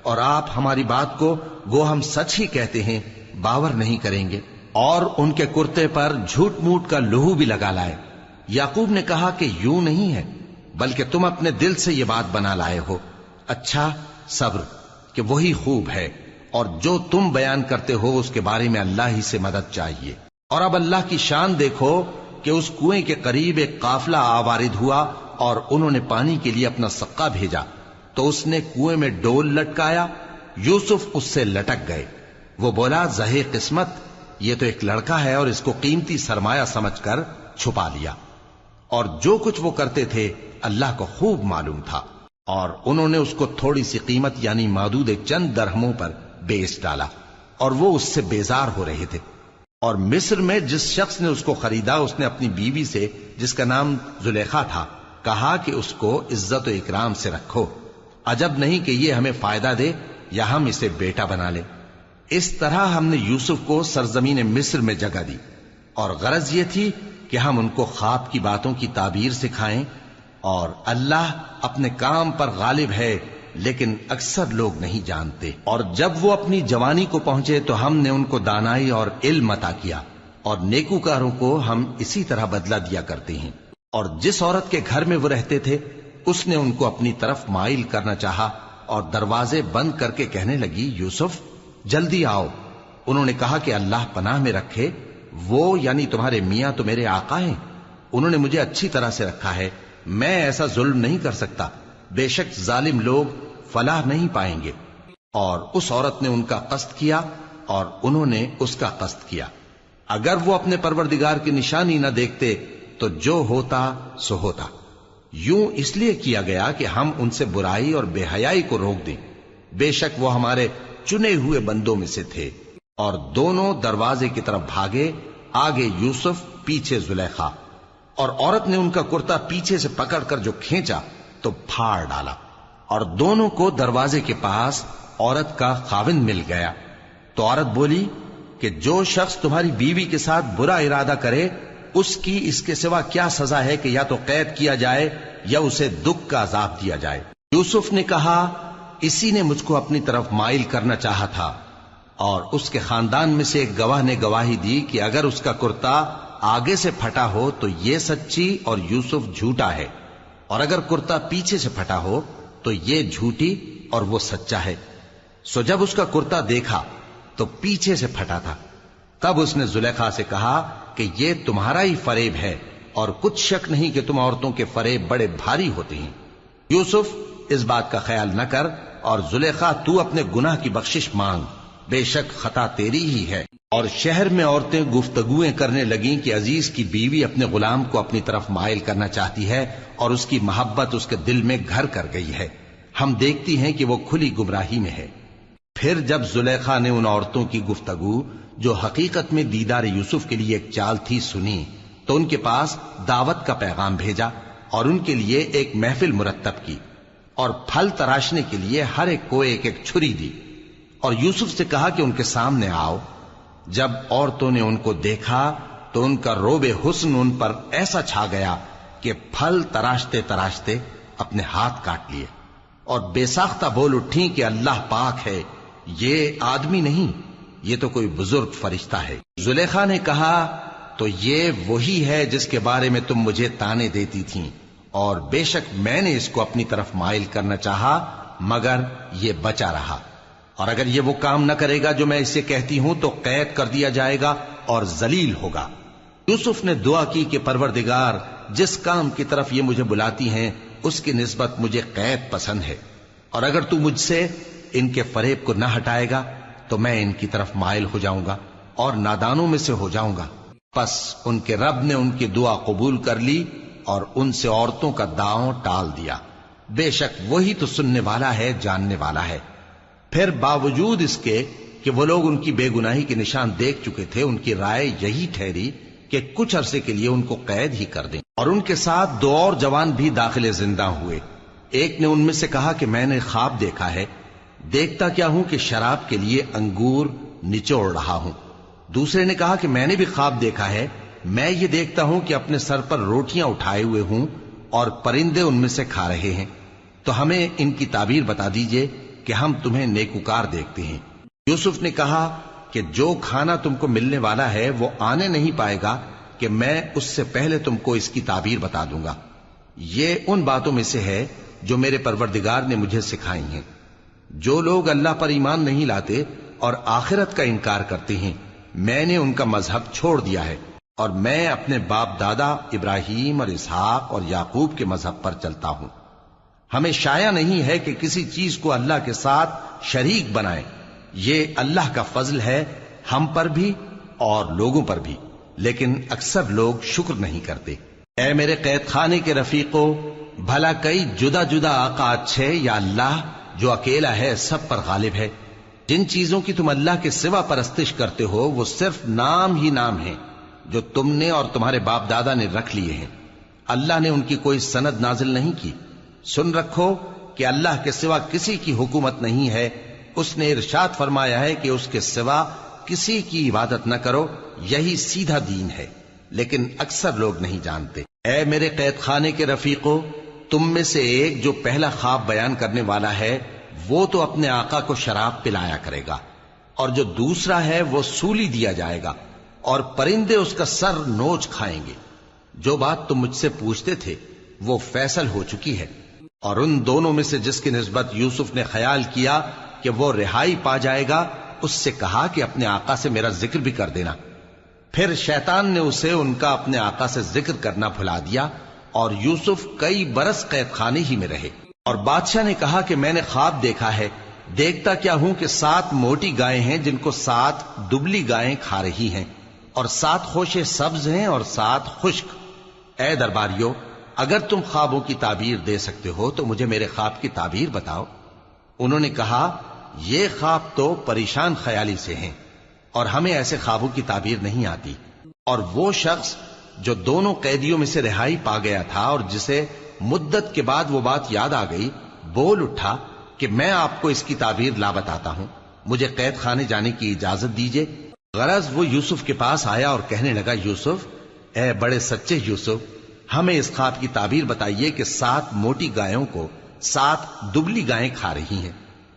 اور آپ ہماری بات کو گو ہم سچ ہی کہتے ہیں باور نہیں کریں گے، اور ان کے کرتے پر جھوٹ موٹ کا لہو بھی لگا لائے۔ یعقوب نے کہا کہ یوں نہیں ہے، بلکہ تم اپنے دل سے یہ بات بنا لائے ہو۔ اچھا، صبر کہ وہی خوب ہے، اور جو تم بیان کرتے ہو اس کے بارے میں اللہ ہی سے مدد چاہیے۔ اور اب اللہ کی شان دیکھو کہ اس کنویں کے قریب ایک قافلہ آوارد ہوا اور انہوں نے پانی کے لیے اپنا سقا بھیجا، تو اس نے کنویں میں ڈول لٹکایا، یوسف اس سے لٹک گئے۔ وہ بولا، زہے قسمت، یہ تو ایک لڑکا ہے، اور اس کو قیمتی سرمایہ سمجھ کر چھپا لیا۔ اور جو کچھ وہ کرتے تھے اللہ کو خوب معلوم تھا، اور انہوں نے اس کو تھوڑی سی قیمت یعنی مادود چند درہموں پر بیچ ڈالا، اور وہ اس سے بیزار ہو رہے تھے۔ اور مصر میں جس شخص نے اس کو خریدا، اس نے اپنی بیوی سے جس کا نام زلیخا تھا کہا کہ اس کو عزت و اکرام سے رکھو، عجب نہیں کہ یہ ہمیں فائدہ دے یا ہم اسے بیٹا بنا لیں۔ اس طرح ہم نے یوسف کو سرزمین مصر میں جگہ دی، اور غرض یہ تھی کہ ہم ان کو خواب کی باتوں کی تعبیر سکھائیں، اور اللہ اپنے کام پر غالب ہے لیکن اکثر لوگ نہیں جانتے۔ اور جب وہ اپنی جوانی کو پہنچے تو ہم نے ان کو دانائی اور علم عطا کیا، اور نیکوکاروں کو ہم اسی طرح بدلہ دیا کرتے ہیں۔ اور جس عورت کے گھر میں وہ رہتے تھے اس نے ان کو اپنی طرف مائل کرنا چاہا، اور دروازے بند کر کے کہنے لگی، یوسف جلدی آؤ۔ انہوں نے کہا کہ اللہ پناہ میں رکھے، وہ یعنی تمہارے میاں تو میرے آقا ہیں، انہوں نے مجھے اچھی طرح سے رکھا ہے، میں ایسا ظلم نہیں کر سکتا، بے شک ظالم لوگ فلاح نہیں پائیں گے۔ اور اس عورت نے ان کا قصد کیا اور انہوں نے اس کا قصد کیا۔ اگر وہ اپنے پروردگار کی نشانی نہ دیکھتے تو جو ہوتا سو ہوتا۔ یوں اس لیے کیا گیا کہ ہم ان سے برائی اور بے حیائی کو روک دیں، بے شک وہ ہمارے چنے ہوئے بندوں میں سے تھے۔ اور دونوں دروازے کی طرف بھاگے، آگے یوسف پیچھے زلیخا، اور عورت نے ان کا کرتا پیچھے سے پکڑ کر جو کھینچا تو پھاڑ ڈالا، اور دونوں کو دروازے کے پاس عورت کا خاوند مل گیا۔ تو عورت بولی کہ جو شخص تمہاری بیوی کے ساتھ برا ارادہ کرے اس کی اس کے سوا کیا سزا ہے کہ یا تو قید کیا جائے یا اسے دکھ کا عذاب دیا جائے۔ یوسف نے کہا اسی نے مجھ کو اپنی طرف مائل کرنا چاہا تھا، اور اس کے خاندان میں سے ایک گواہ نے گواہی دی کہ اگر اس کا کرتا آگے سے پھٹا ہو تو یہ سچی اور یوسف جھوٹا ہے، اور اگر کرتا پیچھے سے پھٹا ہو تو یہ جھوٹی اور وہ سچا ہے۔ سو جب اس کا کرتا دیکھا تو پیچھے سے پھٹا تھا، تب اس نے زلیخا سے کہا کہ یہ تمہارا ہی فریب ہے، اور کچھ شک نہیں کہ تم عورتوں کے فریب بڑے بھاری ہوتے ہیں۔ یوسف اس بات کا خیال نہ کر، اور زلیخا تو اپنے گناہ کی بخشش مانگ، بے شک خطا تیری ہی ہے۔ اور شہر میں عورتیں گفتگویں کرنے لگیں کہ عزیز کی بیوی اپنے غلام کو اپنی طرف مائل کرنا چاہتی ہے، اور اس کی محبت اس کے دل میں گھر کر گئی ہے، ہم دیکھتی ہیں کہ وہ کھلی گمراہی میں ہے۔ پھر جب زلیخا نے ان عورتوں کی گفتگو جو حقیقت میں دیدار یوسف کے لیے ایک چال تھی سنی، تو ان کے پاس دعوت کا پیغام بھیجا اور ان کے لیے ایک محفل مرتب کی، اور پھل تراشنے کے لیے ہر ایک کو ایک ایک چھری دی، اور یوسف سے کہا کہ ان کے سامنے آؤ۔ جب عورتوں نے ان کو دیکھا تو ان کا روب حسن ان پر ایسا چھا گیا کہ پھل تراشتے تراشتے اپنے ہاتھ کاٹ لیے، اور بے ساختہ بول اٹھیں کہ اللہ پاک ہے، یہ آدمی نہیں، یہ تو کوئی بزرگ فرشتہ ہے۔ زلیخا نے کہا تو یہ وہی ہے جس کے بارے میں تم مجھے تانے دیتی تھیں، اور بے شک میں نے اس کو اپنی طرف مائل کرنا چاہا مگر یہ بچا رہا، اور اگر یہ وہ کام نہ کرے گا جو میں اسے کہتی ہوں تو قید کر دیا جائے گا اور ذلیل ہوگا۔ یوسف نے دعا کی کہ پروردگار جس کام کی طرف یہ مجھے بلاتی ہیں اس کی نسبت مجھے قید پسند ہے، اور اگر تو مجھ سے ان کے فریب کو نہ ہٹائے گا تو میں ان کی طرف مائل ہو جاؤں گا اور نادانوں میں سے ہو جاؤں گا۔ پس ان کے رب نے ان کی دعا قبول کر لی اور ان سے عورتوں کا داؤں ٹال دیا، بے شک وہی تو سننے والا ہے، جاننے والا ہے۔ پھر باوجود اس کے کہ وہ لوگ ان کی بے گناہی کے نشان دیکھ چکے تھے، ان کی رائے یہی ٹھہری کہ کچھ عرصے کے لیے ان کو قید ہی کر دیں، اور ان کے ساتھ دو اور جوان بھی داخل زندہ ہوئے۔ ایک نے ان میں سے کہا کہ میں نے خواب دیکھا ہے، دیکھتا کیا ہوں کہ شراب کے لیے انگور نچوڑ رہا ہوں۔ دوسرے نے کہا کہ میں نے بھی خواب دیکھا ہے، میں یہ دیکھتا ہوں کہ اپنے سر پر روٹیاں اٹھائے ہوئے ہوں اور پرندے ان میں سے کھا رہے ہیں، تو ہمیں ان کی تعبیر بتا دیجئے کہ ہم تمہیں نیکوکار دیکھتے ہیں۔ یوسف نے کہا کہ جو کھانا تم کو ملنے والا ہے وہ آنے نہیں پائے گا کہ میں اس سے پہلے تم کو اس کی تعبیر بتا دوں گا۔ یہ ان باتوں میں سے ہے جو میرے پروردگار نے مجھے سکھائی ہیں۔ جو لوگ اللہ پر ایمان نہیں لاتے اور آخرت کا انکار کرتے ہیں، میں نے ان کا مذہب چھوڑ دیا ہے، اور میں اپنے باپ دادا ابراہیم اور اسحاق اور یعقوب کے مذہب پر چلتا ہوں۔ ہمیں شایع نہیں ہے کہ کسی چیز کو اللہ کے ساتھ شریک بنائیں، یہ اللہ کا فضل ہے ہم پر بھی اور لوگوں پر بھی، لیکن اکثر لوگ شکر نہیں کرتے۔ اے میرے قید خانے کے رفیقو، بھلا کئی جدا جدا آقا اچھے یا اللہ جو اکیلا ہے سب پر غالب ہے؟ جن چیزوں کی تم اللہ کے سوا پرستش کرتے ہو وہ صرف نام ہی نام ہیں جو تم نے اور تمہارے باپ دادا نے رکھ لیے ہیں، اللہ نے ان کی کوئی سند نازل نہیں کی۔ سن رکھو کہ اللہ کے سوا کسی کی حکومت نہیں ہے، اس نے ارشاد فرمایا ہے کہ اس کے سوا کسی کی عبادت نہ کرو، یہی سیدھا دین ہے، لیکن اکثر لوگ نہیں جانتے۔ اے میرے قید خانے کے رفیقو، تم میں سے ایک جو پہلا خواب بیان کرنے والا ہے وہ تو اپنے آقا کو شراب پلایا کرے گا، اور جو دوسرا ہے وہ سولی دیا جائے گا، اور پرندے اس کا سر نوچ کھائیں گے۔ جو بات تم مجھ سے پوچھتے تھے وہ فیصل ہو چکی ہے، اور ان دونوں میں سے جس کی نسبت یوسف نے خیال کیا کہ وہ رہائی پا جائے گا، اس سے کہا کہ اپنے آقا سے میرا ذکر بھی کر دینا۔ پھر شیطان نے اسے ان کا اپنے آقا سے ذکر کرنا بھلا دیا، اور یوسف کئی برس قید خانے ہی میں رہے۔ اور بادشاہ نے کہا کہ میں نے خواب دیکھا ہے، دیکھتا کیا ہوں کہ 7 موٹی گائیں ہیں جن کو 7 دبلی گائیں کھا رہی ہیں، اور 7 خوشے سبز ہیں اور 7 خشک۔ اے درباریو، اگر تم خوابوں کی تعبیر دے سکتے ہو تو مجھے میرے خواب کی تعبیر بتاؤ۔ انہوں نے کہا یہ خواب تو پریشان خیالی سے ہیں اور ہمیں ایسے خوابوں کی تعبیر نہیں آتی۔ اور وہ شخص جو دونوں قیدیوں میں سے رہائی پا گیا تھا اور جسے مدت کے بعد وہ بات یاد آ گئی، بول اٹھا کہ میں آپ کو اس کی تعبیر لا بتاتا ہوں، مجھے قید خانے جانے کی اجازت دیجیے۔ غرض وہ یوسف کے پاس آیا اور کہنے لگا، یوسف، اے بڑے سچے یوسف، ہمیں اس خواب کی تعبیر بتائیے کہ 7 موٹی گایوں کو 7 دبلی گائیں کھا رہی ہیں،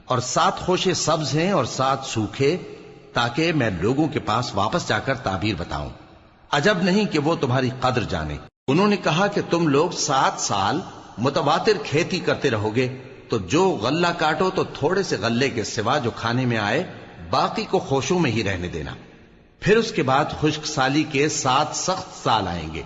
اور 7 خوشے سبز ہیں اور 7 سوکھے، تاکہ میں لوگوں کے پاس واپس جا کر تعبیر بتاؤں۔ عجب نہیں کہ وہ تمہاری قدر جانے۔ انہوں نے کہا کہ تم لوگ 7 سال متواتر کھیتی کرتے رہو گے، تو جو غلہ کاٹو تو تھوڑے سے غلے کے سوا جو کھانے میں آئے باقی کو خوشوں میں ہی رہنے دینا۔ پھر اس کے بعد خشک سالی کے 7 سخت سال آئیں گے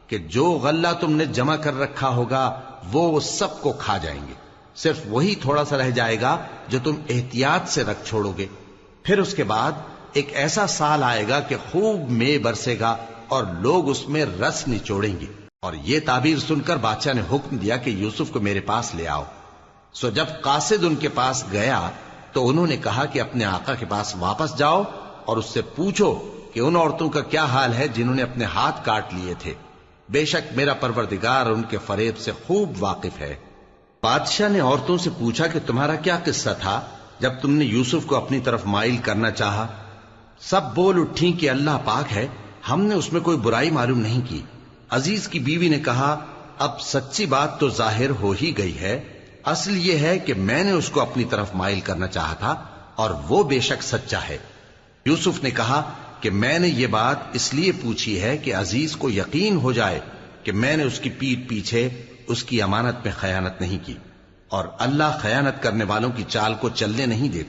کہ جو غلہ تم نے جمع کر رکھا ہوگا وہ سب کو کھا جائیں گے، صرف وہی تھوڑا سا رہ جائے گا جو تم احتیاط سے رکھ چھوڑو گے۔ پھر اس کے بعد ایک ایسا سال آئے گا کہ خوب مے برسے گا اور لوگ اس میں رس نچوڑیں گے۔ اور یہ تعبیر سن کر بادشاہ نے حکم دیا کہ یوسف کو میرے پاس لے آؤ۔ سو جب قاصد ان کے پاس گیا تو انہوں نے کہا کہ اپنے آقا کے پاس واپس جاؤ اور اس سے پوچھو کہ ان عورتوں کا کیا حال ہے جنہوں نے اپنے ہاتھ کاٹ لیے تھے، بے شک میرا پروردگار ان کے فریب سے خوب واقف ہے۔ بادشاہ نے عورتوں سے پوچھا کہ تمہارا کیا قصہ تھا جب تم نے یوسف کو اپنی طرف مائل کرنا چاہا؟ سب بول اٹھیں کہ اللہ پاک ہے، ہم نے اس میں کوئی برائی معلوم نہیں کی۔ عزیز کی بیوی نے کہا، اب سچی بات تو ظاہر ہو ہی گئی ہے، اصل یہ ہے کہ میں نے اس کو اپنی طرف مائل کرنا چاہا تھا اور وہ بے شک سچا ہے۔ یوسف نے کہا کہ میں نے یہ بات اس لیے پوچھی ہے کہ عزیز کو یقین ہو جائے کہ میں نے اس کی پیٹھ پیچھے اس کی امانت میں خیانت نہیں کی، اور اللہ خیانت کرنے والوں کی چال کو چلنے نہیں دیتا۔